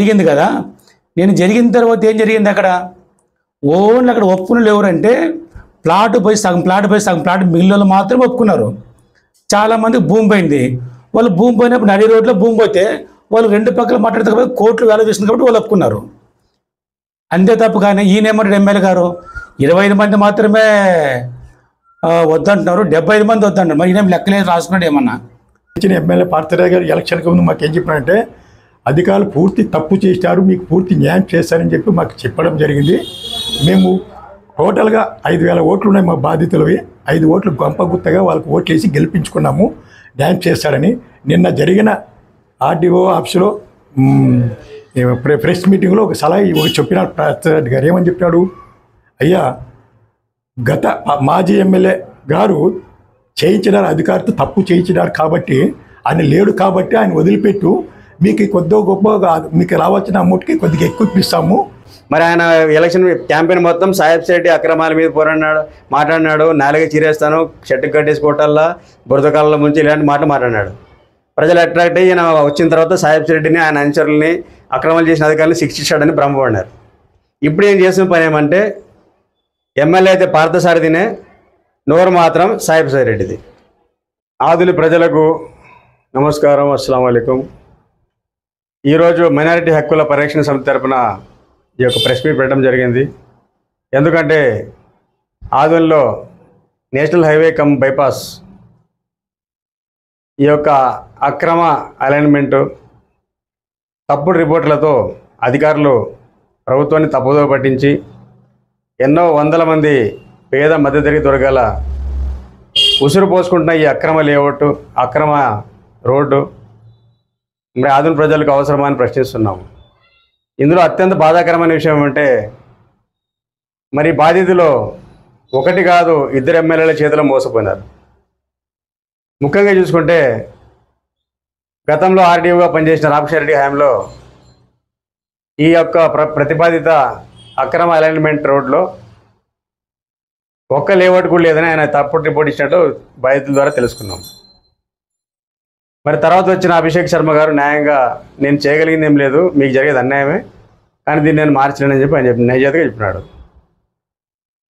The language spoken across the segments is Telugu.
జరిగింది కదా. నేను జరిగిన తర్వాత ఏం జరిగింది అక్కడ? ఓన్లీ అక్కడ ఒప్పుకున్నలు ఎవరంటే ప్లాట్ పోయి సగం ప్లాట్ మిగిలిన మాత్రం ఒప్పుకున్నారు. చాలామంది భూమి పోయింది. వాళ్ళు భూమి పోయినప్పుడు నడి రోడ్లో భూమి పోతే వాళ్ళు రెండు పక్కల మాట్లాడితే కాబట్టి కోర్టులు వేల చేస్తుంది కాబట్టి వాళ్ళు ఒప్పుకున్నారు. అంతే తప్పు. కానీ ఈయనేమంటాడు ఎమ్మెల్యే గారు 25 మంది మాత్రమే వద్దంటున్నారు, 75 మంది వద్దంటారు. మరి ఈయన లెక్కలేదు రాసుకున్నాడు ఏమన్నా? ఇచ్చిన ఎమ్మెల్యే పార్థసారథి గారు ఎలక్షన్కి ముందు మాకు ఏం చెప్పారంటే అధికారులు పూర్తి తప్పు చేశారు, మీకు పూర్తి న్యాయం చేస్తారని చెప్పి మాకు చెప్పడం జరిగింది. మేము టోటల్గా 5,000 ఓట్లు ఉన్నాయి మా బాధితులవి. 5 ఓట్లు గొంపగుత్తగా వాళ్ళకి ఓట్లు వేసి గెలిపించుకున్నాము, న్యాయం చేస్తారని. నిన్న జరిగిన ఆర్డీఓ ఆఫీసులో ప్రెస్ మీటింగ్లో ఒక సలహా చెప్పినాడు పార్థసారథి గారు. ఏమని చెప్పినాడు? అయ్యా, గత మాజీ ఎమ్మెల్యే గారు చేయించినారు, అధికారితో తప్పు చేయించినారు కాబట్టి ఆయన లేడు కాబట్టి ఆయన వదిలిపెట్టు, మీకు కొద్దిగా గొప్ప మీకు రావాల్సిన అమౌంట్కి కొద్దిగా ఎక్కువ ఇప్పిస్తాము. మరి ఆయన ఎలక్షన్ క్యాంపెయిన్ మొత్తం సాహెబ్ శెట్టి అక్రమాల మీద మాట్లాడినాడు. నాలుగే చీరేస్తాను, షర్టు కట్టేసి కొట్టాలా, బురదకాలలో ముంచి ఇలాంటి మాటలు మాట్లాడినాడు. ప్రజలు అట్రాక్ట్ అయ్యి ఈయన వచ్చిన తర్వాత సాహెబ్ శెట్టిని ఆయన అనుచరుల్ని అక్రమాలు చేసిన అధికారులను శిక్షించాడని భ్రమపడినారు. ఇప్పుడు ఏం చేసిన పని ఏమంటే ఎమ్మెల్యే అయితే పార్థసారథినే, నోరు మాత్రం సాహెబ్ రెడ్డిది. ఆదులి ప్రజలకు నమస్కారం, అస్సలం వాలేకుం. ఈరోజు మైనారిటీ హక్కుల పరిరక్షణ సమితి తరపున ఈ యొక్క ప్రెస్ మీట్ పెట్టడం జరిగింది. ఎందుకంటే ఆదుల్లో నేషనల్ హైవే కమ్ బైపాస్ ఈ యొక్క అక్రమ అలైన్మెంటు తప్పుడు రిపోర్టులతో అధికారులు ప్రభుత్వాన్ని తప్పుదో పట్టించి ఎన్నో వందల మంది పేద మధ్యతరగతి వర్గాల ఉసురు పోసుకుంటున్న ఈ అక్రమ లేఅవుట్, అక్రమ రోడ్డు మరి ఆధునిక ప్రజలకు అవసరమా అని ప్రశ్నిస్తున్నాము. ఇందులో అత్యంత బాధాకరమైన విషయం ఏమంటే మరి బాధితులు ఒకటి కాదు 2 ఎమ్మెల్యేల చేతిలో మోసపోయినారు. ముఖ్యంగా చూసుకుంటే గతంలో ఆర్డీఓగా పనిచేసిన రామకృష్ణారెడ్డి హయాంలో ఈ యొక్క ప్రతిపాదిత అక్రమ అలైన్మెంట్ రోడ్లో ఒక్క లేఅవుట్ కూడా లేదని ఆయన తప్పుడు రిపోర్ట్ ఇచ్చినట్టు బాధితుల ద్వారా తెలుసుకున్నాం. మరి తర్వాత వచ్చిన అభిషేక్ శర్మ గారు న్యాయంగా నేను చేయగలిగింది ఏం లేదు, మీకు జరిగేది అన్యాయమే, కానీ దీన్ని నేను మార్చలేనని చెప్పి ఆయన నైజాతిగా చెప్పినాడు.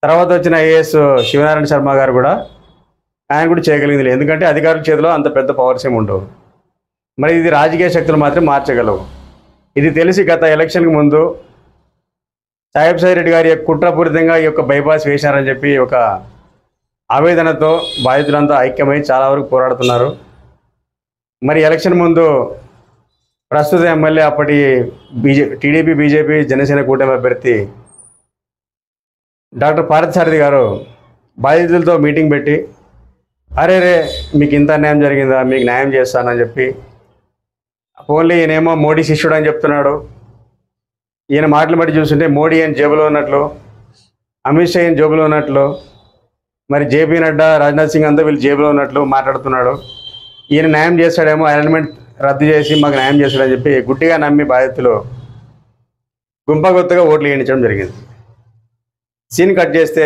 తర్వాత వచ్చిన ఐఏఎస్ శివనారాయణ శర్మ గారు కూడా ఆయన కూడా చేయగలిగింది లేదు, ఎందుకంటే అధికారుల చేతిలో అంత పెద్ద పవర్స్ ఏమి ఉండవు. మరి ఇది రాజకీయ శక్తులు మాత్రం మార్చగలవు. ఇది తెలిసి గత ఎలక్షన్కి ముందు సాహెబ్ రెడ్డి గారి కుట్రపూరితంగా ఈ యొక్క బైపాస్ వేశారని చెప్పి ఒక ఆవేదనతో బాధితులంతా ఐక్యమై చాలా వరకు పోరాడుతున్నారు. మరి ఎలక్షన్ ముందు ప్రస్తుత ఎమ్మెల్యే అప్పటి టీడీపీ, బీజేపీ, జనసేన కూటమి అభ్యర్థి డాక్టర్ పార్థసారథి గారు బాధితులతో మీటింగ్ పెట్టి అరే మీకు ఇంత న్యాయం జరిగిందా, మీకు న్యాయం చేస్తానని చెప్పి, ఓన్లీ ఈయనేమో మోడీ శిష్యుడు అని చెప్తున్నాడు. ఈయన మాటలు బట్టి చూస్తుంటే మోడీ అని జేబులో ఉన్నట్లు, అమిత్ షా అని జేబులో ఉన్నట్లు, మరి జేపీ నడ్డా, రాజ్నాథ్ సింగ్ అంతా వీళ్ళు జేబులో ఉన్నట్లు మాట్లాడుతున్నాడు. ఈయన న్యాయం చేస్తాడేమో, అలైన్మెంట్ రద్దు చేసి మాకు న్యాయం చేస్తాడని చెప్పి గుట్టిగా నమ్మి బాధితులు గుంపగొత్తగా ఓట్లు వేయించడం జరిగింది. సీన్ కట్ చేస్తే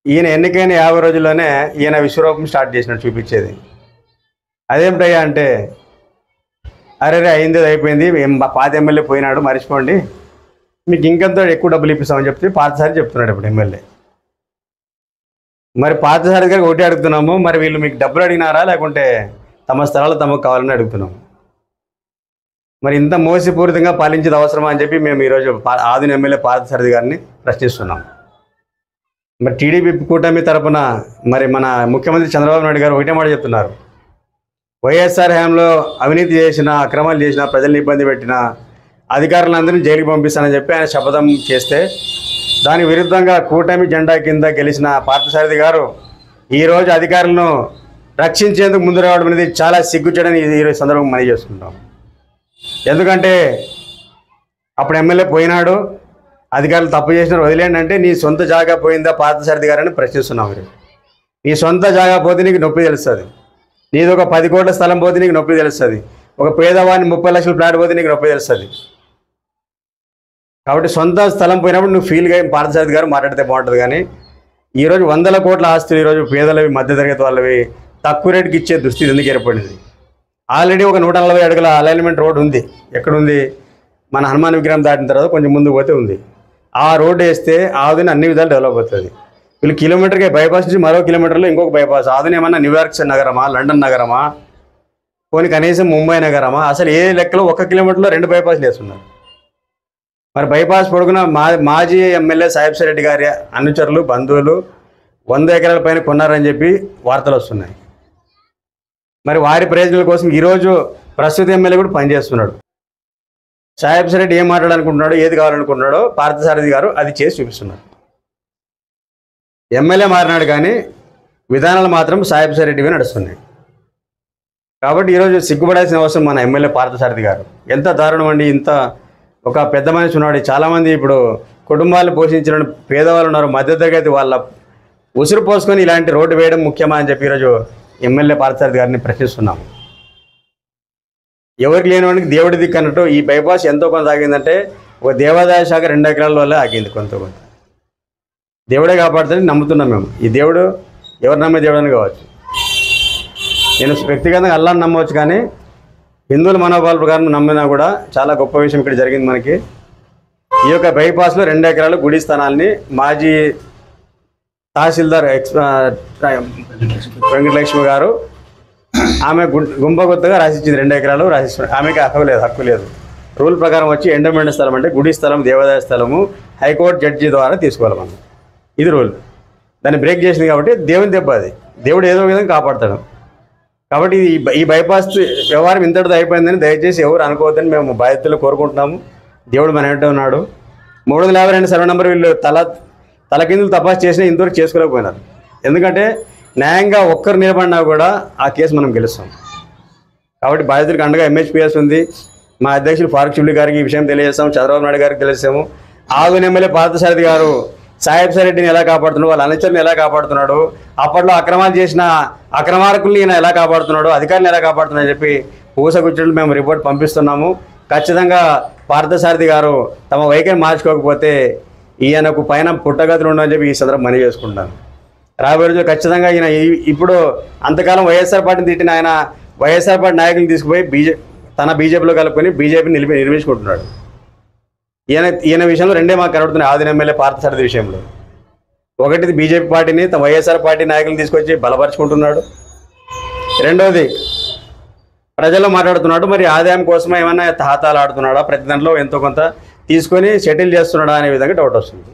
ఈయన ఎన్నికైన 50 రోజుల్లోనే ఈయన విశ్వరూపం స్టార్ట్ చేసినట్టు చూపించేది. అదేమిటయ్యా అంటే అరే అయింది అయిపోయింది, పాత ఎమ్మెల్యే పోయినాడు మర్చిపోండి, మీకు ఇంకంతో ఎక్కువ డబ్బులు ఇప్పిస్తామని చెప్తే పార్థసారథి చెప్తున్నాడు ఇప్పుడు ఎమ్మెల్యే. మరి పార్థసారథి గారికి ఒకటి అడుగుతున్నాము, మరి వీళ్ళు మీకు డబ్బులు అడిగినారా లేకుంటే తమ స్థలాలు తమకు కావాలని అడుగుతున్నాము. మరి ఇంత మోసపూరితంగా పాలించేది అవసరమా అని చెప్పి మేము ఈరోజు ఆదిన ఎమ్మెల్యే పార్థసారథి గారిని ప్రశ్నిస్తున్నాం. మరి టీడీపీ కూటమి తరపున మరి మన ముఖ్యమంత్రి చంద్రబాబు నాయుడు గారు ఒకటే మాట చెప్తున్నారు, వైఎస్ఆర్ హయాంలో అవినీతి చేసిన, అక్రమాలు చేసిన, ప్రజల్ని ఇబ్బంది పెట్టిన అధికారులందరినీ జైలుకి పంపిస్తానని చెప్పి ఆయన శపథం చేస్తే దానికి విరుద్ధంగా కూటమి జెండా కింద గెలిచిన పార్థసారథి గారు ఈరోజు అధికారులను రక్షించేందుకు ముందు రావడం అనేది చాలా సిగ్గుచేటని ఈరోజు సందర్భంగా మనం చేసుకుంటాం. ఎందుకంటే అప్పుడు ఎమ్మెల్యే పోయినాడు, అధికారులు తప్పు చేసినారు వదిలేండి అంటే నీ సొంత జాగా పోయిందా పార్థసారథి గారని ప్రశ్నిస్తున్నాం. మీరు నీ సొంత జాగా పోతే నీకు నొప్పి తెలుస్తుంది, నీది ఒక 10 కోట్ల స్థలం పోతే నీకు నొప్పి తెలుస్తుంది, ఒక పేదవాడిని 30 లక్షల ఫ్లాట్ పోతే నీకు నొప్పి తెలుస్తుంది. కాబట్టి సొంత స్థలం పోయినప్పుడు నువ్వు ఫీల్గా పార్థసారథి గారు మాట్లాడితే బాగుంటుంది. కానీ ఈరోజు 100 కోట్ల ఆస్తులు ఈరోజు పేదలవి, మధ్యతరగతి వాళ్ళవి తక్కువ రేటుకి ఇచ్చే దుస్థితి ఎందుకు ఏర్పడింది? ఆల్రెడీ ఒక 140 అడుగుల అలైన్మెంట్ రోడ్ ఉంది. ఎక్కడుంది? మన హనుమాన్ విగ్రహం దాటిన తర్వాత కొంచెం ముందుకు పోతే ఉంది. ఆ రోడ్డు వేస్తే ఆదుని అన్ని విధాలు డెవలప్ అవుతుంది. వీళ్ళు కిలోమీటర్కి బైపాస్ నుంచి మరో కిలోమీటర్లో ఇంకొక బైపాస్. ఆదుని ఏమన్నా న్యూయార్క్ నగరమా, లండన్ నగరమా, పోనీ కనీసం ముంబై నగరమా? అసలు ఏ లెక్కలో 1 కిలోమీటర్లో 2 బైపాస్లు వేస్తున్నారు. మరి బైపాస్ పొడుగున మాజీ ఎమ్మెల్యే సాయిబ్ రెడ్డి గారి అనుచరులు, బంధువులు 100 ఎకరాల పైన కొన్నారని చెప్పి వార్తలు వస్తున్నాయి. మరి వారి ప్రయోజనాల కోసం ఈరోజు ప్రస్తుత ఎమ్మెల్యే కూడా పనిచేస్తున్నాడు. సాయిబ్ రెడ్డి ఏం మాట్లాడాలనుకుంటున్నాడో, ఏది కావాలనుకుంటున్నాడో పార్థసారథి గారు అది చేసి చూపిస్తున్నారు. ఎమ్మెల్యే మారినాడు కానీ విధానాలు మాత్రం సాయిబ్ రెడ్డివి నడుస్తున్నాయి. కాబట్టి ఈరోజు సిగ్గుపడాల్సిన అవసరం మన ఎమ్మెల్యే పార్థసారథి గారు. ఎంత దారుణం అండి! ఇంత ఒక పెద్ద మనిషి ఉన్నాడు. చాలామంది ఇప్పుడు కుటుంబాలు పోషించిన పేదవాళ్ళు ఉన్నారు, మధ్యతరగతి వాళ్ళ ఉసురు పోసుకొని ఇలాంటి రోడ్డు వేయడం ముఖ్యమా అని చెప్పి ఈరోజు ఎమ్మెల్యే పార్థసారథి గారిని ప్రశ్నిస్తున్నాము. ఎవరికి లేని వాడికి దేవుడి దిక్కు అన్నట్టు ఈ బైపాస్ ఎంతో కొంత ఆగిందంటే ఒక దేవాదాయ శాఖ 2 ఎకరాల వల్ల ఆగింది. కొంత దేవుడే కాపాడుతుంది నమ్ముతున్నాం మేము. ఈ దేవుడు ఎవరు నమ్మే దేవుడు అని కావచ్చు. నేను వ్యక్తిగతంగా అల్లాని నమ్మవచ్చు, కానీ హిందువుల మనోభావాల ప్రకారం నమ్మినా కూడా చాలా గొప్ప విషయం ఇక్కడ జరిగింది మనకి. ఈ యొక్క బైపాస్లో 2 ఎకరాలు గుడి స్థానాల్ని మాజీ తహసీల్దార్ వెంకటలక్ష్మి గారు ఆమె గుంపగుత్తగా రాసిచ్చింది. 2 ఎకరాలు రాసిచ్చింది. ఆమెకి హక్కు లేదు. రూల్ ప్రకారం వచ్చి ఎండోమెంట్ స్థలం అంటే గుడి స్థలం, దేవాదాయ స్థలము హైకోర్టు జడ్జి ద్వారా తీసుకోవాలి మనం. ఇది రూల్. దాన్ని బ్రేక్ చేసింది కాబట్టి దేవుని దెబ్బ అది. దేవుడు ఏదో విధంగా కాపాడతాడు. కాబట్టి ఈ బైపాస్ వ్యవహారం ఇంతటితో అయిపోయిందని దయచేసి ఎవరు అనుకోవద్దని మేము బాధ్యతలు కోరుకుంటున్నాము. దేవుడు మన వెంట ఉన్నాడు. 352 సర్వే నెంబర్ వీళ్ళు తలకిందులు తపాసు చేసినా ఇంతవరకు చేసుకోలేకపోయినారు. ఎందుకంటే న్యాయంగా ఒక్కరు నిలబడినా కూడా ఆ కేసు మనం గెలుస్తాం. కాబట్టి బాధితులకు అండగా ఎంహెచ్పిఎస్ ఉంది. మా అధ్యక్షులు ఫారూక్ షిబ్లీ గారికి ఈ విషయం తెలియజేస్తాము, చంద్రబాబు నాయుడు గారికి తెలియజేస్తాము. ఆదుని ఎమ్మెల్యే పార్థసారథి గారు సాయిబ్ రెడ్డిని ఎలా కాపాడుతున్నాడు, వాళ్ళ అనుచరుని ఎలా కాపాడుతున్నాడు, అప్పట్లో అక్రమాలు చేసిన అక్రమార్కుల్ని ఈయన ఎలా కాపాడుతున్నాడు, అధికారులను ఎలా కాపాడుతున్నాడు చెప్పి పూసగుచ్చలు మేము రిపోర్ట్ పంపిస్తున్నాము. ఖచ్చితంగా పార్థసారథి గారు తమ వైఖరి మార్చుకోకపోతే ఈయనకు పైన పుట్టగతులు ఉండవని చెప్పి ఈ సందర్భం మనవి చేసుకుంటాను. రాబోయే రోజులు ఖచ్చితంగా ఈయన ఇప్పుడు అంతకాలం వైఎస్ఆర్ పార్టీని తిట్టిన ఆయన వైఎస్ఆర్ పార్టీ నాయకులను తీసుకుపోయి తన బీజేపీలో కలుపుకొని బీజేపీని నిర్మించుకుంటున్నాడు. ఈయన విషయంలో 2 మాకు కనబడుతున్నాయి. ఆదిన ఎమ్మెల్యే పార్థసారథి విషయంలో ఒకటిది బీజేపీ పార్టీని తమ వైఎస్ఆర్ పార్టీ నాయకులను తీసుకొచ్చి బలపరుచుకుంటున్నాడు. రెండవది ప్రజల్లో మాట్లాడుతున్నాడు. మరి ఆదాయం కోసం ఏమన్నా తాతాలు ఆడుతున్నాడా, ప్రతి దాంట్లో ఎంతో కొంత తీసుకొని సెటిల్ చేస్తున్నాడా అనే విధంగా డౌట్ వస్తుంది.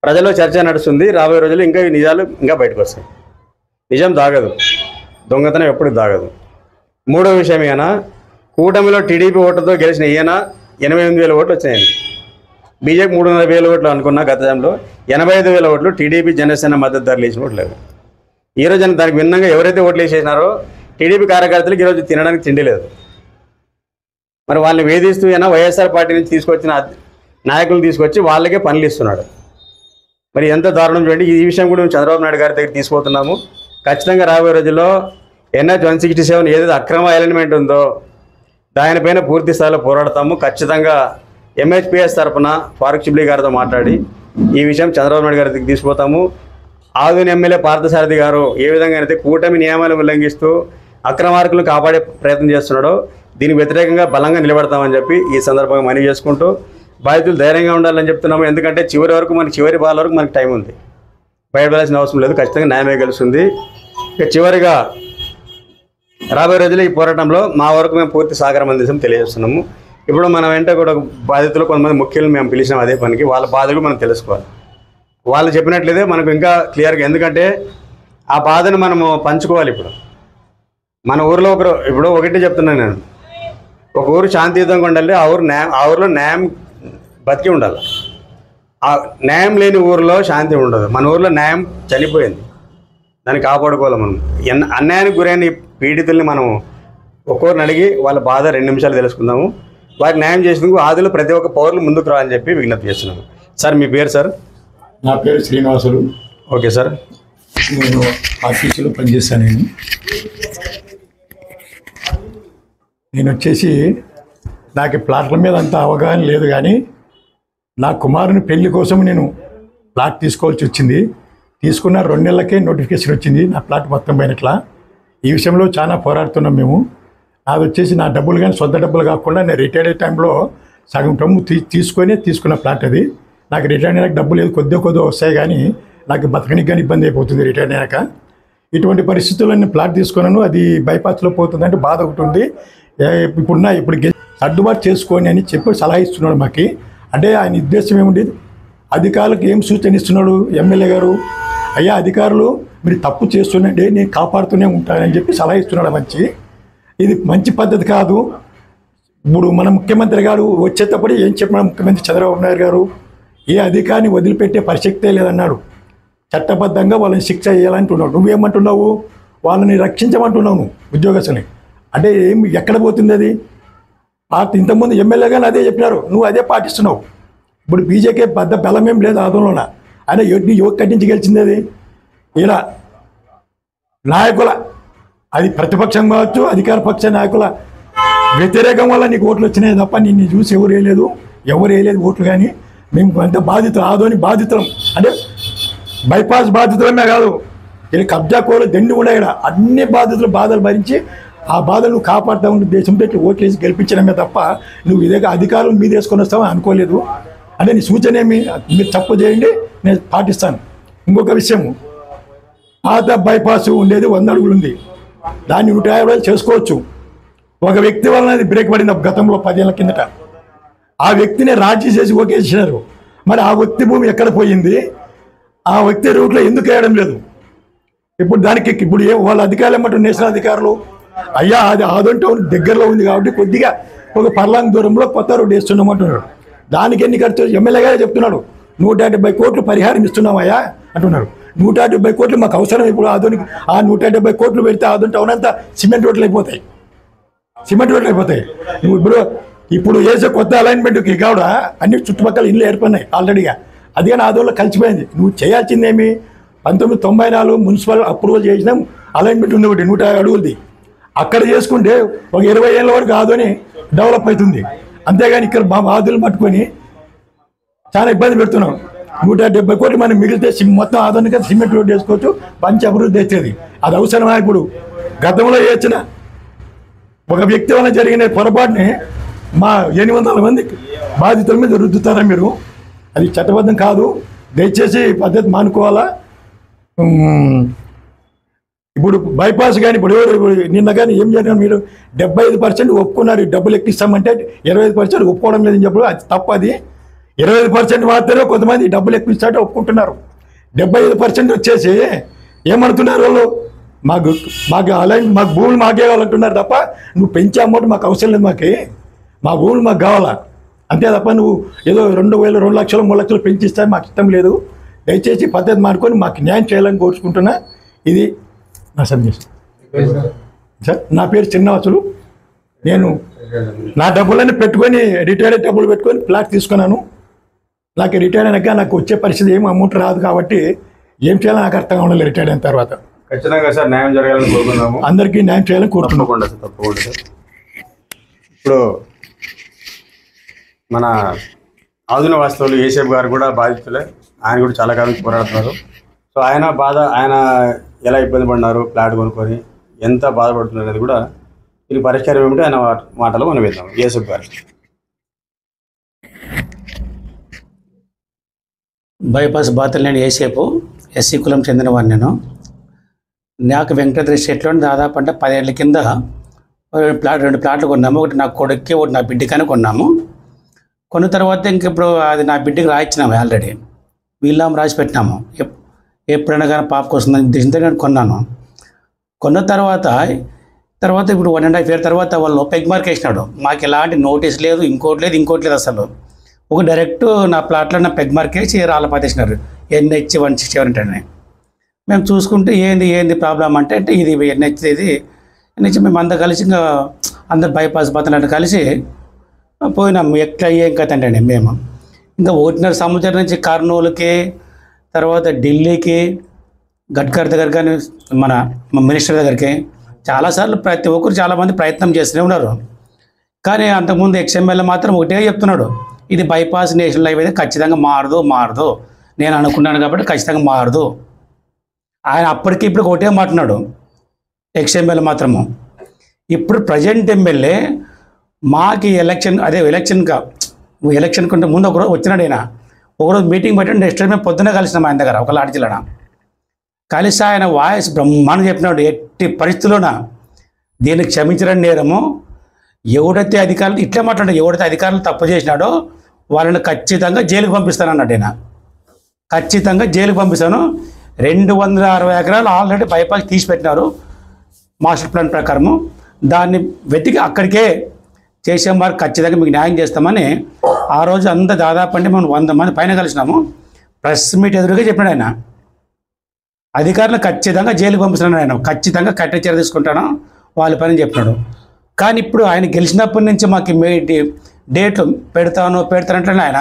ప్రజల్లో చర్చ నడుస్తుంది. రాబోయే రోజుల్లో ఇంకా ఈ నిజాలు ఇంకా బయటకు వస్తాయి. నిజం దాగదు, దొంగతనం ఎప్పుడు దాగదు. మూడో విషయం, ఈయన కూటమిలో టీడీపీ ఓట్లతో గెలిచిన ఈయన 88,000 ఓట్లు వచ్చాయండి. బీజేపీ 300,000 ఓట్లు అనుకున్న గత టైంలో 85,000 ఓట్లు టీడీపీ జనసేన మద్దతుదారులు వేసిన ఓట్లు లేవు. ఈరోజు దానికి భిన్నంగా ఎవరైతే ఓట్లు వేసేసినారో టీడీపీ కార్యకర్తలకు ఈరోజు తినడానికి తిండి లేదు. మరి వాళ్ళని వేధిస్తూ అయినా వైఎస్ఆర్ పార్టీ నుంచి తీసుకొచ్చిన నాయకులు తీసుకొచ్చి వాళ్ళకే పనులు ఇస్తున్నాడు. మరి ఎంత దారుణం చూడండి. ఈ విషయం కూడా మేము చంద్రబాబు నాయుడు గారి దగ్గర తీసుకుపోతున్నాము. ఖచ్చితంగా రాబోయే రోజుల్లో NH 167 ఏదైతే అక్రమ అలైన్మెంట్ ఉందో దానిపైన పూర్తి స్థాయిలో పోరాడతాము. ఖచ్చితంగా ఎంహెచ్పిఎస్ తరఫున ఫారూక్ షిబ్లీ గారితో మాట్లాడి ఈ విషయం చంద్రబాబు నాయుడు గారి దగ్గరికి తీసుకుపోతాము. ఆదుని ఎమ్మెల్యే పార్థసారథి గారు ఏ విధంగా అయితే కూటమి నియమాలు ఉల్లంఘిస్తూ అక్రమార్కులను కాపాడే ప్రయత్నం చేస్తున్నాడో దీనికి వ్యతిరేకంగా బలంగా నిలబడతామని చెప్పి ఈ సందర్భంగా మనవి చేసుకుంటూ బాధితులు ధైర్యంగా ఉండాలని చెప్తున్నాము. ఎందుకంటే చివరి బాల్ వరకు మనకి టైం ఉంది. బయటపడాల్సిన అవసరం లేదు. ఖచ్చితంగా న్యాయమే గెలుస్తుంది. ఇక చివరిగా రాబోయే రోజుల్లో ఈ పోరాటంలో మా వరకు మేము పూర్తి సహకారం అందించడం తెలియజేస్తున్నాము. ఇప్పుడు మన వెంట కూడా బాధితులు కొంతమంది ముఖ్యులు మేము పిలిచినాం అదే పనికి. వాళ్ళ బాధలు మనం తెలుసుకోవాలి. వాళ్ళు చెప్పినట్లయితే మనకు ఇంకా క్లియర్గా, ఎందుకంటే ఆ బాధను మనము పంచుకోవాలి. ఇప్పుడు మన ఊరిలో ఇప్పుడు ఒకటి చెప్తున్నాను నేను, ఒక ఊరు శాంతియుతంగా ఉండాలి. ఆ ఊరిలో న్యాయం బతికి ఉండాలి. ఆ న్యాయం లేని ఊరిలో శాంతి ఉండదు. మన ఊరిలో న్యాయం చనిపోయింది, దాన్ని కాపాడుకోవాలి. మనం అన్యాయానికి గురైన పీడితుల్ని మనం ఒక్కొక్కరిని అడిగి వాళ్ళ బాధ 2 నిమిషాలు తెలుసుకుందాము. వారికి న్యాయం చేసేందుకు ఆదిలో ప్రతి ఒక్క పౌరులు ముందుకు రావాలని చెప్పి విజ్ఞప్తి చేస్తున్నాము. సార్ మీ పేరు సార్? నా పేరు శ్రీనివాసులు. Okay sir. నేను ఆఫీసులో పనిచేస్తాను. నేను వచ్చేసి నాకు ప్లాట్ల మీద అంత అవగాహన లేదు, కానీ నా కుమారుని పెళ్లి కోసం నేను ప్లాట్ తీసుకోవాల్సి వచ్చింది. తీసుకున్న 2 నెలలకే నోటిఫికేషన్ వచ్చింది నా ప్లాట్ మొత్తం పోయినట్లా. ఈ విషయంలో చాలా పోరాడుతున్నాం మేము. అది వచ్చేసి నా డబ్బులు కానీ సొంత డబ్బులు కాకుండా నేను రిటైర్ అయ్యే టైంలో సగం టమ్ము తీసుకున్న ప్లాట్ అది. నాకు రిటైర్ అయినాక డబ్బులు లేదు, కొద్దిగా వస్తాయి కానీ నాకు బతకనికి కానీ ఇబ్బంది అయిపోతుంది రిటైర్ అయినాక. ఇటువంటి పరిస్థితుల్లో నేను ప్లాట్ తీసుకున్నాను, అది బైపాస్లో పోతుందంటే బాధ ఒకటి ఉంది. ఇప్పుడు సర్దుబాటు చేసుకొని అని చెప్పి సలహా ఇస్తున్నాడు మాకు. అంటే ఆయన ఉద్దేశం ఏముంది, అధికారులకు ఏం సూచన ఇస్తున్నాడు ఎమ్మెల్యే గారు, అయ్యా అధికారులు మీరు తప్పు చేస్తుండండి, నేను కాపాడుతూనే ఉంటానని చెప్పి సలహా ఇస్తున్నాడు. ఇది మంచి పద్ధతి కాదు. ఇప్పుడు మన ముఖ్యమంత్రి గారు వచ్చేటప్పుడు ఏం చెప్పినాడు ముఖ్యమంత్రి చంద్రబాబు నాయుడు గారు, ఏ అధికారిని వదిలిపెట్టే పరిశక్తే లేదన్నాడు. చట్టబద్ధంగా వాళ్ళని శిక్ష చేయాలంటున్నావు. నువ్వేమంటున్నావు, వాళ్ళని రక్షించమంటున్నావు నువ్వు ఉద్యోగస్తుని. అంటే ఏం ఎక్కడ పోతుంది అది? ఇంతకుముందు ఎమ్మెల్యే కానీ అదే చెప్పినారు, నువ్వు అదే పాటిస్తున్నావు. ఇప్పుడు బీజేపీ పెద్ద బలం ఏం లేదు ఆదంలోన. ఆయన ఎక్కడి నుంచి గెలిచింది అది? ఇలా నాయకుల, అది ప్రతిపక్షం కావచ్చు అధికార పక్ష నాయకుల వ్యతిరేకం వల్ల నీకు ఓట్లు వచ్చినాయి తప్ప నిన్ను చూసి ఎవరు వేయలేదు ఓట్లు. కానీ మేము అంత బాధితులు, ఆదోని బాధితులం, అంటే బైపాస్ బాధితులమే కాదు, ఇలా కబ్జా కోలు దండి కూడా ఇక్కడ అన్ని బాధలు భరించి ఆ బాధలు నువ్వు కాపాడుతూ ఉన్న దేశంతో ఓట్లు వేసి గెలిపించడమే తప్ప నువ్వు ఇదే అధికారులు మీద వేసుకొని వస్తావని అనుకోలేదు. అంటే నీ సూచన ఏమి, మీరు తప్పు చేయండి నేను పాటిస్తాను. ఇంకొక విషయం, పాత బైపాస్ ఉండేది 100 అడుగులు ఉంది, దాన్ని 150 చేసుకోవచ్చు. ఒక వ్యక్తి వలన అది బ్రేక్ పడింది గతంలో 10 ఏళ్ళ కిందట. ఆ వ్యక్తిని రాజీ చేసి ఓకేసినారు. మరి ఆ వ్యక్తి భూమి ఎక్కడ పోయింది, ఆ వ్యక్తి రూట్లో ఎందుకు వేయడం లేదు? ఇప్పుడు దానికి వాళ్ళ అధికారులు ఏమంటారు, నేషనల్ అధికారులు, అయ్యా అది ఆదోని టౌన్ దగ్గరలో ఉంది కాబట్టి కొద్దిగా ఒక పర్లాంగ్ దూరంలో కొత్త రోడ్డు వేస్తున్నామంటున్నాడు. దానికి ఎన్ని ఖర్చు? ఎమ్మెల్యే గారే చెప్తున్నాడు, 170 కోట్లు పరిహారం ఇస్తున్నామయ్యా అంటున్నారు. 170 కోట్లు మాకు అవసరం. ఇప్పుడు ఆదోనికి ఆ 170 కోట్లు పెడితే ఆదోని టౌన్ అంతా సిమెంట్ రోడ్లు అయిపోతాయి. నువ్వు ఇప్పుడు వేసే కొత్త అలైన్మెంట్కి కావడా అన్ని చుట్టుపక్కల ఇల్లు ఏర్పడినాయి ఆల్రెడీగా. అది కానీ ఆదోళనలో కలిసిపోయింది. నువ్వు చేయాల్సిందేమి, 1994 మున్సిపల్ అప్రూవల్ చేసినాం, అలైన్మెంట్ ఉంది ఒకటి 150 అడుగులది. అక్కడ చేసుకుంటే ఒక 20 ఏళ్ళ వరకు ఆదోని డెవలప్ అవుతుంది. అంతేగాని ఇక్కడ మా ఆదులు పట్టుకొని చాలా ఇబ్బంది పెడుతున్నాం. 170 కోట్లు మనం మిగిలితే మొత్తం ఆదోనికి సిమెంట్ రోడ్డు వేసుకోవచ్చు, మంచి అభివృద్ధి వచ్చేది. అది అవసరమా? ఇప్పుడు గతంలో వేసిన ఒక వ్యక్తి వల్ల జరిగిన పొరపాటుని మా 800 మంది బాధితుల మీద రుద్దుతారా మీరు? అది చట్టబద్ధం కాదు. దయచేసి పద్ధతి మానుకోవాలా. ఇప్పుడు బైపాస్ కానీ ఇప్పుడు నిన్న కానీ ఏం జరిగినా మీరు 75% ఒప్పుకున్నారు, డబ్బులు ఎక్కిస్తామంటే 25% ఒప్పుకోవడం లేదని చెప్పడం అది తప్పది. 25% మాత్రమే కొంతమంది డబ్బులు ఎక్కిస్తాంటే ఒప్పుకుంటున్నారు. 75% వచ్చేసి ఏమంటున్నారు వాళ్ళు, మాకు అలైన్ మాకు భూములు మాకే కావాలంటున్నారు తప్ప నువ్వు పెంచే అమౌంట్ మాకు అవసరం లేదు, మా భూములు మాకు కావాలా అంతే తప్ప నువ్వు ఏదో 2,000, 2 లక్షలు, 3 లక్షలు పెంచిస్తే మాకు ఇష్టం లేదు. దయచేసి పద్ధతి మానుకొని మాకు న్యాయం చేయాలని కోరుకుంటున్నా. ఇది నా సందేశం సార్. నా పేరు చిన్నవాసులు. నేను నా డబ్బులన్నీ పెట్టుకొని రిటైర్ డబ్బులు పెట్టుకొని ఫ్లాట్ తీసుకున్నాను. నాకు రిటైర్ అయినాక నాకు వచ్చే పరిస్థితి ఏం అమౌంట్ రాదు కాబట్టి ఏం చేయాలో నాకు అర్థం కావాలి. రిటైర్ అయిన తర్వాత ఖచ్చితంగా సార్ న్యాయం జరగాలని కోరుకున్నాము. అందరికీ న్యాయం చేయాలని కోరుకుంటున్నాం. తప్పకుండా సార్. ఇప్పుడు మన ఆధునిక వాస్తవులు ఏసేఫ్ గారు కూడా బాధితులే. ఆయన కూడా చాలా కాలం పోరాడుతున్నారు. సో ఆయన ఎలా ఇబ్బంది పడినారు, ఫ్లాట్ కొనుక్కొని ఎంత బాధపడుతున్నారు అనేది కూడా దీనికి పరిష్కారం ఏమిటి ఆయన మాటలు మనం విద్దాం. ఏసేఫ్ గారు. బైపాస్ బాతలేని ఏసేపు ఎస్సీ కులం చెందినవాడిని నేను. నాకు వెంకటేశ్వర స్టేట్లో దాదాపు అంటే 10 ఏళ్ళ కింద 2 ప్లాట్లు కొన్నాము. ఒకటి నా కొడుక్కి, ఒకటి నా బిడ్డకని కొన్నాము. కొన్న తర్వాత ఇంక ఇప్పుడు అది నా బిడ్డకి రాయించినాము. ఆల్రెడీ వీళ్ళం రాసి పెట్టినాము. ఎప్పుడైనా కానీ పాపకు వస్తుందని ఉద్దేశంతో నేను కొన్న తర్వాత ఇప్పుడు 1.5 year తర్వాత వాళ్ళు పెగ్ మార్క్ వేసినాడు. మాకు ఎలాంటి నోటీస్ లేదు, ఇంకోటి లేదు అసలు. ఒక డైరెక్ట్ నా ప్లాట్లో నా పెగ్ మార్క్ వేసి రాళ్ళ పాతేసినారు. NH 167 అని. మేము చూసుకుంటే ఏంది ప్రాబ్లం అంటే ఇది NH NH మేము అందరు కలిసి ఇంకా అందరు బైపాస్ బతలంటే కలిసి పోయినాము. ఎట్లా ఏం కథ అంటే మేము ఇంకా 1.5 సంవత్సరం నుంచి కర్నూలుకి, తర్వాత ఢిల్లీకి, గడ్కరీ దగ్గర కానీ మన మినిస్టర్ దగ్గరికి చాలాసార్లు ప్రతి ఒక్కరు చాలామంది ప్రయత్నం చేస్తూనే ఉన్నారు. కానీ అంతకుముందు XML మాత్రం ఒకటే చెప్తున్నాడు, ఇది బైపాస్ నేషనల్ హైవే ఖచ్చితంగా మారదు నేను అనుకున్నాను కాబట్టి ఖచ్చితంగా మారదు. ఆయన అప్పటికి ఇప్పుడు ఒకటే మాట్లాడు XML మాత్రము. ఇప్పుడు ప్రజెంట్ ఎమ్మెల్యే మాకు ఎలక్షన్ కంటే ముందు ఒకరోజు వచ్చినాడు ఆయన. ఒకరోజు మీటింగ్ పెట్టి నెక్స్ట్ టైం మేము పొద్దున్నే కలిసినాం ఆయన దగ్గర ఒక లాడ్జిలో. కలిసి ఆయన వాయిస్ బ్రహ్మాండం చెప్పినాడు, ఎట్టి పరిస్థితుల్లోన దీన్ని క్షమించడం నేరము. ఎవడైతే అధికారులు ఇట్లా మాట్లాడాడు, ఎవడైతే అధికారులు తప్పు చేసినాడో వాళ్ళని ఖచ్చితంగా జైలుకి పంపిస్తాను అన్నాడు ఆయన. ఖచ్చితంగా జైలుకి పంపిస్తాను. 260 ఎకరాలు ఆల్రెడీ బైపాస్ తీసి పెట్టినారు మాస్టర్ ప్లాన్ ప్రకారము. దాన్ని వెతికి అక్కడికే చేసే వారు ఖచ్చితంగా మీకు న్యాయం చేస్తామని ఆ రోజు అంతా దాదాపు అంటే మనం 100 మంది పైన కలిసినాము. ప్రెస్ మీట్ ఎదురుగా చెప్పినాడు ఆయన. అధికారులు ఖచ్చితంగా జైలుకి పంపిస్తున్నాడు ఆయన, ఖచ్చితంగా కఠిన చర్య తీసుకుంటాను వాళ్ళ పని చెప్పినాడు. కానీ ఇప్పుడు ఆయన గెలిచినప్పటి నుంచి మాకు డేట్లు పెడతానంటే ఆయన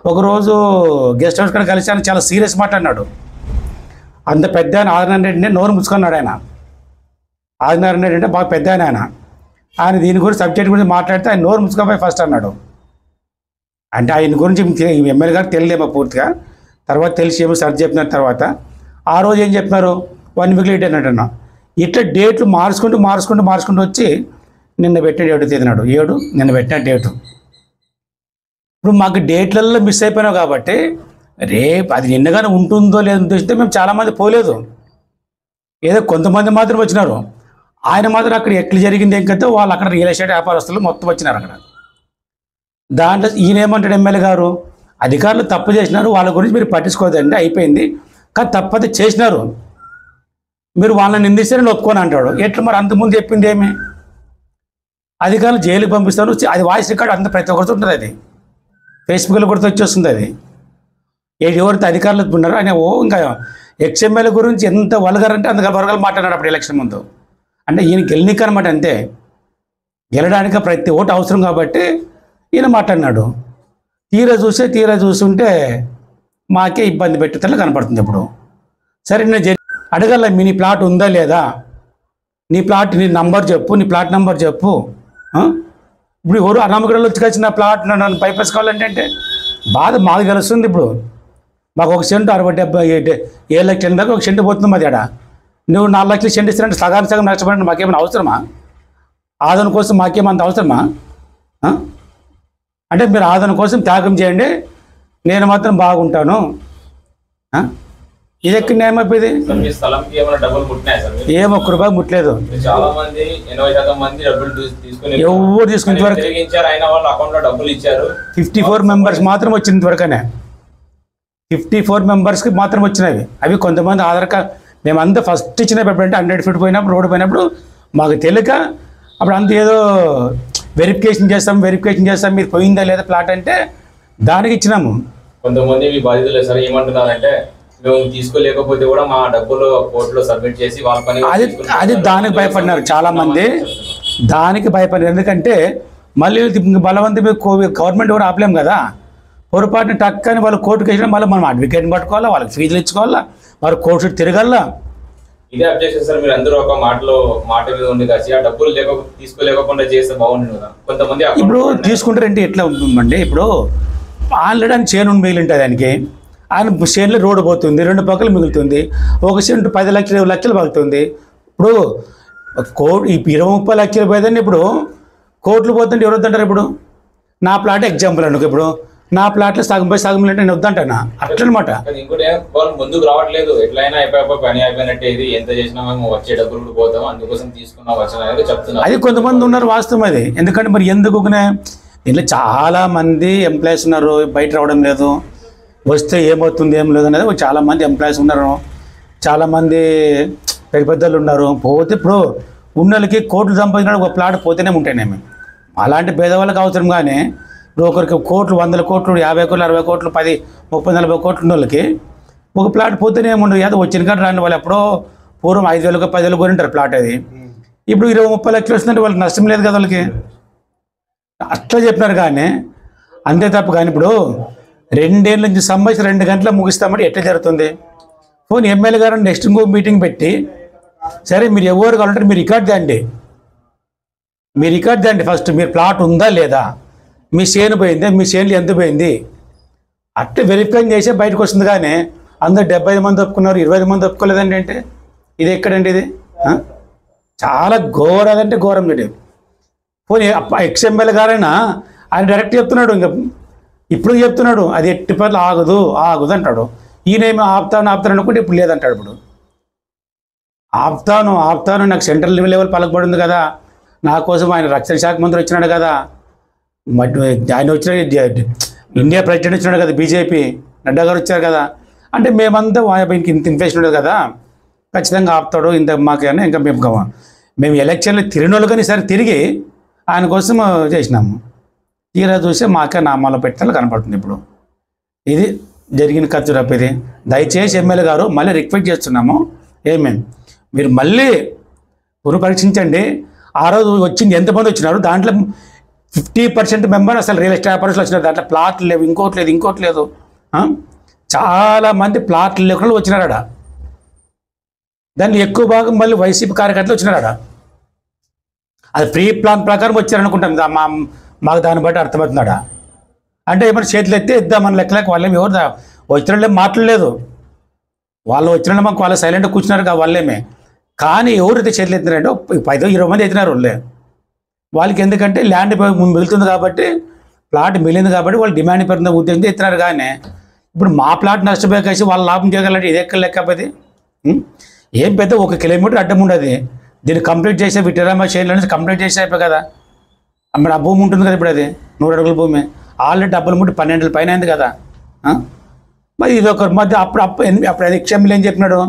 ఒకరోజు గెస్ట్ హౌస్ కూడా కలిసి ఆయన చాలా సీరియస్ మాట్లాడినాడు. అంత పెద్ద ఆయన ఆదినారాయణ రెడ్డిని నోరు ముచ్చుకున్నాడు ఆయన. ఆదినారాయణ రెడ్డి అంటే బాగా పెద్ద ఆయన దీని గురించి సబ్జెక్ట్ గురించి మాట్లాడితే ఆయన నోరు ముచ్చుకోపోయి ఫస్ట్ అన్నాడు. అంటే ఆయన గురించి ఎమ్మెల్యే గారికి తెలియదేమో పూర్తిగా, తర్వాత తెలిసి ఏమో సర్చ్ చెప్పిన తర్వాత ఆ రోజు ఏం చెప్పినారు 1 వీక్ లేట్ అన్నట్టు. ఇట్లా డేట్లు మార్చుకుంటూ వచ్చి నిన్న పెట్టిన డేటు తీసినాడు 7 నిన్న పెట్టిన డేటు. ఇప్పుడు మాకు డేట్లలో మిస్ అయిపోయినావు కాబట్టి రేపు అది నిన్నగానే ఉంటుందో లేదో ఉద్దేశంతో మేము చాలామంది పోలేదు. ఏదో కొంతమంది మాత్రం వచ్చినారు. ఆయన మాత్రం అక్కడ ఎట్లా జరిగింది ఏం కదా వాళ్ళు అక్కడ రియల్ ఎస్టేట్ వ్యాపారస్తులు మొత్తం వచ్చినారు అక్కడ. దాంట్లో ఈయన ఏమంటాడు ఎమ్మెల్యే గారు, అధికారులు తప్పు చేసినారు, వాళ్ళ గురించి మీరు పట్టించుకోదండి, అయిపోయింది. కానీ తప్పది చేసినారు, మీరు వాళ్ళని నిందిస్తే నేను ఒప్పుకొని అంటాడు. ఎట్లా మరి అంతకుముందు చెప్పింది ఏమి? అధికారులు జైలుకి పంపిస్తారు. అది వాయిస్ రికార్డు అంత ప్రతి ఒక్కరితో ఉంటుంది, అది ఫేస్బుక్లో కూడా వచ్చేస్తుంది. అది ఎవరైతే అధికారులు ఉన్నారో ఆయన ఇంకా ఎక్స్ఎమ్మెల్యే గురించి ఎంత వల్గర్ అంత వల్గర్ మాట్లాడాడు అప్పుడు ఎలక్షన్ ముందు. అంటే ఈయన గెలినిక అనమాట, అంతే. గెలడానికి ప్రతి ఓటు అవసరం కాబట్టి ఈయన మాట్లాడినాడు. తీరా చూస్తుంటే మాకే ఇబ్బంది పెట్టేలా కనపడుతుంది. ఇప్పుడు సరే నేను అడగల, నీ ప్లాట్ ఉందా లేదా, నీ నంబర్ చెప్పు, నీ ప్లాట్ నెంబర్ చెప్పు. ఇప్పుడు ఎవరు అనామకుడలు వచ్చి కలిసి నా ప్లాట్ నన్ను బైపాస్ కావాలంటే బాధ మాకు తెలుస్తుంది. ఇప్పుడు మాకు 1 సెంటు 60-70 లక్షల దాకా 1 సెంటు పోతుంది మాది. ఆడ నువ్వు 4 లక్షలు సెంటు ఇస్తానంటే సగం నష్టపడి మాకేమైనా అవసరమా? ఆదరణ కోసం మాకేమంత అవసరమా? అంటే మీరు ఆదరణ కోసం త్యాగం చేయండి, నేను మాత్రం బాగుంటాను. ఇది ఎక్కడ న్యాయమైపోయింది? ఏం ఒక్క రూపాయి ముట్టలేదు. ఎవరు తీసుకునే వరకు 54 మెంబర్స్ మాత్రం వచ్చినంత వరకనే 54 మెంబర్స్కి మాత్రం వచ్చినవి. అవి కొంతమంది ఆధార్ కార్డ్ మేమంతా ఫస్ట్ ఇచ్చినప్పుడు ఎప్పుడంటే 100 ఫీట్ పోయినప్పుడు రోడ్డు పోయినప్పుడు మాకు తెలియక అప్పుడు అంత ఏదో వెరిఫికేషన్ చేస్తాం మీరు పోయిందా లేదా ప్లాట్ అంటే దానికి ఇచ్చినాము. కొంతమంది మీ బాధితులు సార్ ఏమంటున్నారంటే మేము తీసుకోలేకపోతే కూడా మా డబ్బులు కోర్టులో సబ్మిట్ చేసి వాళ్ళ పని అది దానికి భయపడినారు చాలా మంది. దానికి భయపడినారు ఎందుకంటే మళ్ళీ బలవంతం గవర్నమెంట్ కూడా ఆపలేం కదా. పొరపాటున టక్కని వాళ్ళు కోర్టుకు వేసినా మళ్ళీ మనం అడ్వకేట్ని పట్టుకోవాలా, వాళ్ళకి ఫీజులు ఇచ్చుకోవాలా, వాళ్ళు కోర్టు చుట్టూ తిరగల్లా. ఇదే అబ్జెక్షన్ సార్, మీరు అందరూ ఒక మాట మీద ఉండి కలిసి ఆ డబ్బులు తీసుకోలేకుండా చేస్తే బాగుంటుంది కదా. కొంతమంది ఇప్పుడు తీసుకుంటారంటే ఎట్లా ఉంటుందండి, ఇప్పుడు ఆల్రెడీ ఆయన చేను మిగిలి ఉంటుంది, దానికి ఆయన చేనులో రోడ్డు పోతుంది, 2 పక్కలు మిగులుతుంది, 1 సెంటు 10 లక్షలు 20 లక్షలు పడుతుంది. ఇప్పుడు 20-30 లక్షలు పోయేదాన్ని ఇప్పుడు కోట్లు పోతుంటే ఎవరు వద్దంటారు? ఇప్పుడు నా ప్లాట్ ఎగ్జాంపుల్ అనుకో, ఇప్పుడు నా ప్లాట్లో సగం అంటే నేను వద్దంటానా? అట్లనమాట. ఇంకోటి వాళ్ళు ముందుకు రావట్లేదు, ఎట్లయినా అయిపోయి పని అయిపోయినట్టే, ఇది ఎంత చేసినా మేము వచ్చే డబ్బులు కూడా పోతాం, అందుకోసం తీసుకున్నాం వచ్చిన చెప్తున్నాం. అది కొంతమంది ఉన్నారు, వాస్తవం అది. ఎందుకంటే మరి ఎందుకు దీంట్లో చాలా మంది ఎంప్లాయీస్ ఉన్నారు, బయట రావడం లేదు, వస్తే ఏమవుతుంది ఏం లేదు అనేది చాలామంది ఎంప్లాయీస్ ఉన్నారు, చాలామంది పెద్దలు ఉన్నారు. పోతే ఇప్పుడు ఉన్నోళ్ళకి కోట్లు సంపాదించిన ఒక ప్లాట్ పోతేనే ఉంటాయి. అలాంటి పేదవాళ్ళకి అవసరం. కానీ ఇప్పుడు ఒకరికి కోట్లు 100 కోట్లు 50 కోట్లు 60 కోట్లు 10 30 40 కోట్లు ఉన్న వాళ్ళకి ఒక ప్లాట్ పోతేనే ఏముండదు. ఏదో వచ్చిన కానీ రాని వాళ్ళు ఎప్పుడో పూర్వం 5,000 10,000 కొనింటారు ప్లాట్. అది ఇప్పుడు 20-30 లక్షలు వస్తుందంటే వాళ్ళకి నష్టం లేదు కదా వాళ్ళకి. అట్లా చెప్పినారు కానీ అంతే తప్ప. కానీ ఇప్పుడు 2 ఏళ్ళ నుంచి సంబంధించి 2 గంటల ముగిస్తామంటే ఎట్లా జరుగుతుంది? పోనీ ఎమ్మెల్యే గారు నెక్స్ట్ ఇంకో మీటింగ్ పెట్టి సరే మీరు ఎవరు కావాలంటే మీరు రికార్డ్ తేండి, ఫస్ట్ మీరు ప్లాట్ ఉందా లేదా, మీ చేను పోయిందా, మీ చేనులు ఎంత పోయింది, అట్లా వెరిఫై చేసే బయటకు వస్తుంది. కానీ అందరు 75 మంది ఒప్పుకున్నారు, 25 మంది ఒప్పుకోలేదండి అంటే ఇది ఎక్కడండి? ఇది చాలా ఘోరం అంటే ఘోరం ఇది. పోనీ ఎక్స్ఎమ్మెల్యే గారైనా ఆయన డైరెక్ట్ చెప్తున్నాడు, ఇంకా ఇప్పుడు చెప్తున్నాడు అది ఎట్టి పనులు ఆగదు అంటాడు. ఈయనేమి ఆపుతాను అనుకుంటే ఇప్పుడు లేదంటాడు. ఇప్పుడు ఆపుతాను నాకు సెంట్రల్ లెవెల్ పలకబడింది కదా, నా కోసం ఆయన రక్షణ శాఖ మంత్రి వచ్చినాడు కదా, ఆయన వచ్చిన ఇండియా ప్రెసిడెంట్ వచ్చినాడు కదా, బీజేపీ నడ్డా గారు వచ్చారు కదా, అంటే మేమంతా ఇంత ఇన్ఫెక్షన్ ఉండదు కదా, ఖచ్చితంగా ఆపుతాడు ఇంత మాకైనా. ఇంకా మేము ఎలక్షన్లు తిరిగినోళ్ళు కానీ సరే తిరిగి ఆయన కోసం చేసినాము. తీరా చూస్తే మాకే నామాలో పెట్టాలి కనపడుతుంది. ఇప్పుడు ఇది జరిగిన ఖర్చు రప్పిది. దయచేసి ఎమ్మెల్యే గారు మళ్ళీ రిక్వెస్ట్ చేస్తున్నాము, మీరు మళ్ళీ పునఃపరీక్షించండి. ఆ రోజు వచ్చింది ఎంతమంది వచ్చినారు, దాంట్లో 50% మెంబర్ అసలు రియల్ ఎస్టేట్ వ్యాపారస్తులు వచ్చినారు. దాంట్లో ప్లాట్లు లేవు, ఇంకోటి లేదు. చాలామంది ప్లాట్లు లేకుండా వచ్చినారడ. దాన్ని ఎక్కువ భాగం మళ్ళీ వైసీపీ కార్యకర్తలు వచ్చినారడ. అది ప్రీ ప్లాన్ ప్రకారం వచ్చారనుకుంటాం, మాకు దాన్ని బట్టి అర్థమవుతున్నాడా. అంటే ఏమైనా చేతులు ఎత్తే ఇద్దామని లెక్కలేక వాళ్ళేమి ఎవరు వచ్చిన మాట్లాడలేదు. వాళ్ళు వచ్చిన మాకు వాళ్ళు సైలెంట్గా కూర్చున్నారు కదా వాళ్ళేమే. కానీ ఎవరైతే చేతులు ఎత్తినారంటే 10-20 మంది ఎత్తినారు వాళ్ళే. వాళ్ళకి ఎందుకంటే ల్యాండ్ మిగులుతుంది కాబట్టి, ప్లాట్ మిగిలింది కాబట్టి వాళ్ళు డిమాండ్ పెరిగిన ఉద్దేశంతో ఎత్తినారు. కానీ ఇప్పుడు మా ప్లాట్ నష్టపోయేసి వాళ్ళు లాభం చేయగలంటే ఇది ఎక్కడ లెక్కపది. ఏం పెద్ద 1 కిలోమీటర్ అడ్డం ఉండదు. దీన్ని కంప్లీట్ చేసే విటరామా చేయలేదు, కంప్లీట్ చేసే అయిపోయి కదా. మరి ఆ భూమి ఉంటుంది కదా, ఇప్పుడు అది 100 అడుగుల భూమి ఆల్రెడీ డబ్బులు ముట్టి 12 ఏళ్ళ పైన అయింది కదా. మరి ఇది ఒక మధ్య అప్పుడు అది ఎక్స్ఎమ్మెల్యే ఏం చెప్పినాడు,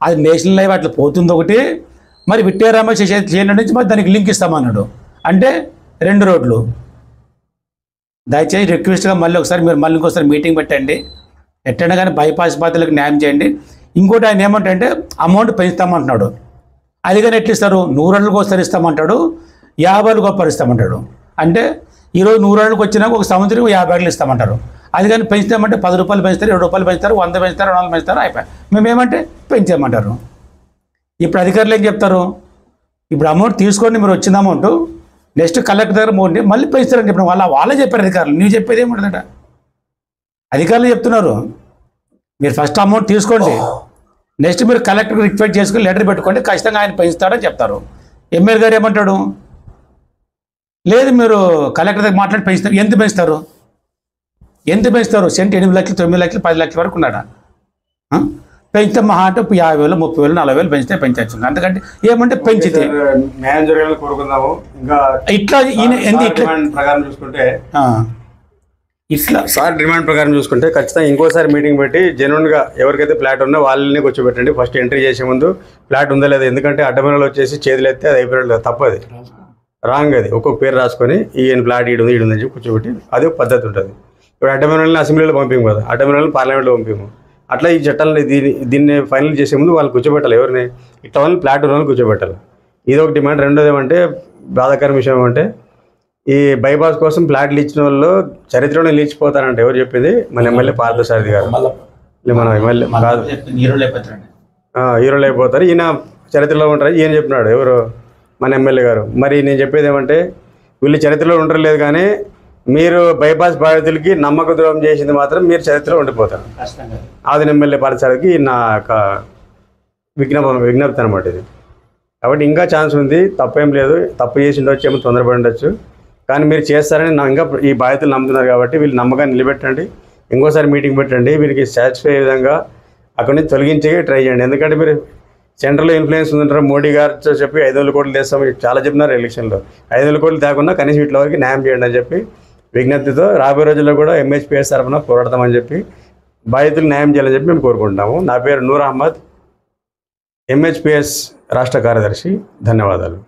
అది నేషనల్ లైవ్ అట్లా పోతుంది ఒకటి, మరి విట్టారామా చేయడం నుంచి మరి దానికి లింక్ ఇస్తామన్నాడు. అంటే 2 రోడ్లు. దయచేసి రిక్వెస్ట్గా మీరు ఇంకోసారి మీటింగ్ పెట్టండి, ఎట్టైనా కానీ బైపాస్ బాధ్యులకు న్యాయం చేయండి. ఇంకోటి ఆయన ఏమంటే అమౌంట్ పెంచుతామంటున్నాడు. అది కానీ ఎట్లు ఇస్తారు, 100 అడుగులకు ఒకసారి ఇస్తామంటాడు, 50 అడుగులకు ఒకసారి ఇస్తామంటాడు. అంటే ఈరోజు 100 అడుగులకు వచ్చినాక ఒక సంవత్సరం 50 అడుగులు ఇస్తామంటారు. అది కానీ పెంచుతామంటే 10 రూపాయలు పెంచుతారు, 7 రూపాయలు పెంచుతారు, 100 పెంచుతారు, 200 పెంచుతారు, అయిపోయి మేమేమంటే పెంచామంటారు. ఇప్పుడు అధికారులు ఏం చెప్తారు, ఇప్పుడు అమౌంట్ తీసుకోండి, మీరు వచ్చిన అమౌంట్ నెక్స్ట్ కలెక్టర్ దగ్గర పోండి మళ్ళీ పెంచుతారని చెప్పిన వాళ్ళే చెప్పారు అధికారులు. నువ్వు చెప్పేది ఏముంటుందట, అధికారులు చెప్తున్నారు మీరు ఫస్ట్ అమౌంట్ తీసుకోండి, నెక్స్ట్ మీరు కలెక్టర్కి రిక్వెస్ట్ చేసుకుని లెటర్ పెట్టుకోండి, ఖచ్చితంగా ఆయన పెంచుతాడని చెప్తారు. ఎమ్మెల్యే గారు ఏమంటాడు, లేదు మీరు కలెక్టర్ దగ్గర మాట్లాడి పెంచుతారు. ఎంత పెంచుతారు సెంట్ 8 లక్షలు 9 లక్షలు 10 లక్షల వరకు ఉన్నాడా. పెంచితే మహా అంటే 50,000 30,000 40,000 పెంచితే పెంచవచ్చు. అంతకంటే ఏమంటే పెంచితే న్యాయం జరగాలని కోరుకుందాము. ఇంకా ఇట్లా ప్రకారం చూసుకుంటే సార్ డిమాండ్ ప్రకారం చూసుకుంటే ఖచ్చితంగా ఇంకోసారి మీటింగ్ పెట్టి జెన్యున్గా ఎవరికైతే ఫ్లాట్ ఉన్నా వాళ్ళని కూర్చోబెట్టండి. ఫస్ట్ ఎంట్రీ చేసే ముందు ఫ్లాట్ ఉందా లేదా, ఎందుకంటే అడ్డమనలు వచ్చేసి చేతులు ఎత్తే అది అయిపోయినట్టు తప్పది, రాంగ్. అది ఒక్కొక్క పేరు రాసుకొని ఈయన ఫ్లాట్ ఈడుంది అని చెప్పి కూర్చోబెట్టి అది ఒక పద్ధతి ఉంటుంది. ఇప్పుడు అడ్డమనల్ని అసెంబ్లీలో పంపించాము కదా, అడ్డమనల్ని పార్లమెంట్లో పంపించాము. అట్లా ఈ చట్టాలను దీన్ని ఫైనల్ చేసే ముందు వాళ్ళు కూర్చోబెట్టాలి. ఎవరిని ఇట్లా వాళ్ళు ఫ్లాట్ ఉన్న వాళ్ళు కూర్చోబెట్టాలి. ఇది ఒక డిమాండ్. రెండోది ఏమంటే బాధాకరం విషయం ఏమంటే ఈ బైపాస్ కోసం ఫ్లాట్లు ఇచ్చిన వాళ్ళు చరిత్రలో నిలిచిపోతారంటే ఎవరు చెప్పింది, మన ఎమ్మెల్యే పార్థసారథి గారు. మన ఎమ్మెల్యే కాదు, హీరోలు అయిపోతారు, ఈయన చరిత్రలో ఉంటారు. ఈయన చెప్పినాడు ఎవరు, మన ఎమ్మెల్యే గారు. మరి నేను చెప్పేది ఏమంటే వీళ్ళు చరిత్రలో ఉండలేదు, కానీ మీరు బైపాస్ బాధితులకి నమ్మక ద్రోహం చేసింది మాత్రం మీరు చరిత్రలో ఉండిపోతారు. ఆదిన ఎమ్మెల్యే పార్థసారథికి నా యొక్క విజ్ఞప్తి అనమాట ఇది. కాబట్టి ఇంకా ఛాన్స్ ఉంది, తప్పేం లేదు. తప్పు చేసి ఉండొచ్చేమో, తొందరపడి ఉండొచ్చు, కానీ మీరు చేస్తారని ఇంకా ఈ బాధితులు నమ్ముతున్నారు కాబట్టి వీళ్ళు నమ్మకాన్ని నిలబెట్టండి. ఇంకోసారి మీటింగ్ పెట్టండి, వీరికి సాటిస్ఫై అయ్యే విధంగా అక్కడి నుంచి తొలగించే ట్రై చేయండి. ఎందుకంటే మీరు సెంట్రల్లో ఇన్ఫ్లుయెన్స్ ఉందంటారు, మోడీ గారితో చెప్పి 500 కోట్లు తెస్తాం చాలా చెప్పినారు ఎలక్షన్లో. 500 కోట్లు తేకుండా కనీసం వీటి వరకు న్యాయం చేయండి అని చెప్పి విజ్ఞప్తితో రాబోయే రోజుల్లో కూడా ఎంహెచ్పిఎస్ తరఫున పోరాడతామని చెప్పి బాధితులు న్యాయం చేయాలని చెప్పి మేము కోరుకుంటాము. నా పేరు నూర్ అహ్మద్, ఎంహెచ్పిఎస్ రాష్ట్ర కార్యదర్శి. ధన్యవాదాలు.